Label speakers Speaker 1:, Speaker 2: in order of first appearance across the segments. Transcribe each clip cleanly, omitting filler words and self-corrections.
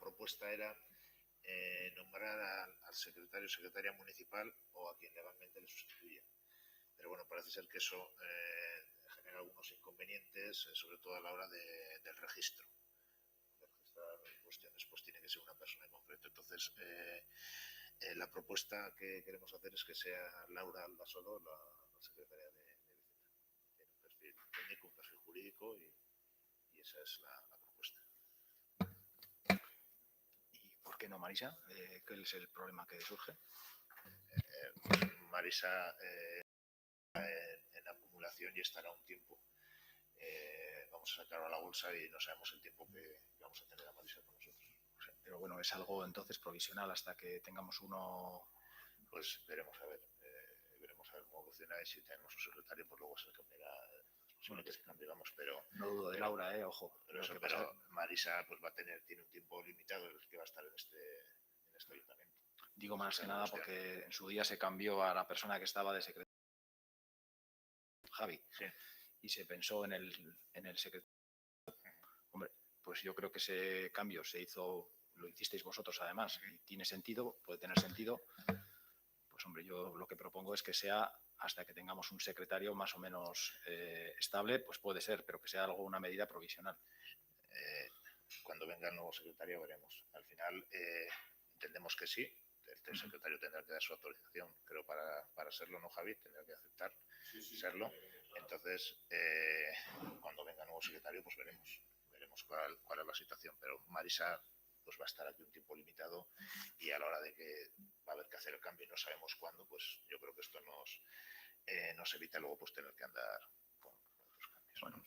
Speaker 1: propuesta era nombrar al secretario o secretaria municipal o a quien legalmente le sustituya. Pero bueno, parece ser que eso genera algunos inconvenientes, sobre todo a la hora del registro. Registrar cuestiones, pues tiene que ser una persona en concreto. Entonces, la propuesta que queremos hacer es que sea Laura Aldasolo la secretaria de Viceta. Tiene un perfil técnico, un perfil jurídico y esa es la propuesta.
Speaker 2: ¿Por qué no, Marisa? ¿Qué es el problema que surge?
Speaker 1: Marisa en acumulación y estará un tiempo. Vamos a sacarlo a la bolsa y no sabemos el tiempo que vamos a tener a Marisa con nosotros.
Speaker 2: Pero bueno, es algo entonces provisional hasta que tengamos uno.
Speaker 1: Pues veremos a ver cómo evoluciona y si tenemos un secretario, pues luego se cambiará. Bueno, que se cambiamos, pero
Speaker 2: no dudo de Laura, ojo.
Speaker 1: Pero Marisa pues tiene un tiempo limitado el que va a estar en este ayuntamiento.
Speaker 2: Digo más que nada porque en su día se cambió a la persona que estaba de secretario, Javi,
Speaker 1: sí.
Speaker 2: Y se pensó en el secretario. Hombre, pues yo creo que ese cambio lo hicisteis vosotros además, y tiene sentido, puede tener sentido. Pues hombre, yo lo que propongo es que sea hasta que tengamos un secretario más o menos estable, pues puede ser, pero que sea una medida provisional.
Speaker 1: Cuando venga el nuevo secretario veremos. Al final entendemos que sí, el secretario tendrá que dar su autorización, creo, para serlo, ¿no, Javi? Tendrá que aceptar serlo. Entonces, cuando venga el nuevo secretario, pues veremos cuál es la situación. Pero Marisa pues va a estar aquí un tiempo limitado y a la hora de que va a haber que hacer el cambio y no sabemos cuándo, pues yo creo que esto nos evita luego pues tener que andar con otros cambios.
Speaker 2: Bueno.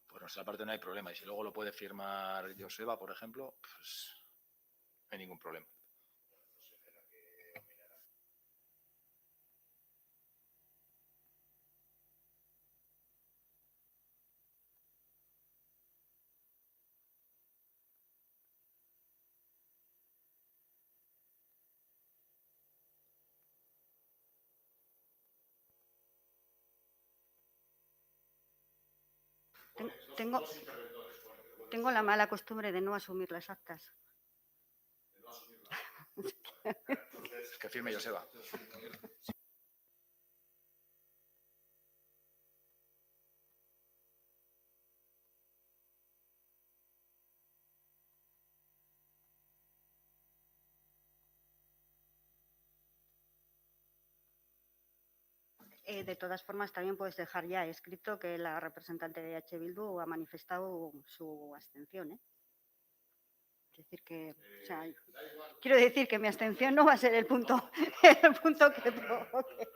Speaker 2: Por nuestra parte no hay problema. Y si luego lo puede firmar Joseba, por ejemplo, pues no hay ningún problema.
Speaker 3: Tengo la mala costumbre de no asumir las actas.
Speaker 2: Que firme Joseba.
Speaker 3: De todas formas, también puedes dejar ya escrito que la representante de H. Bildu ha manifestado su abstención. Es decir que, quiero decir que mi abstención no va a ser el punto que provoque.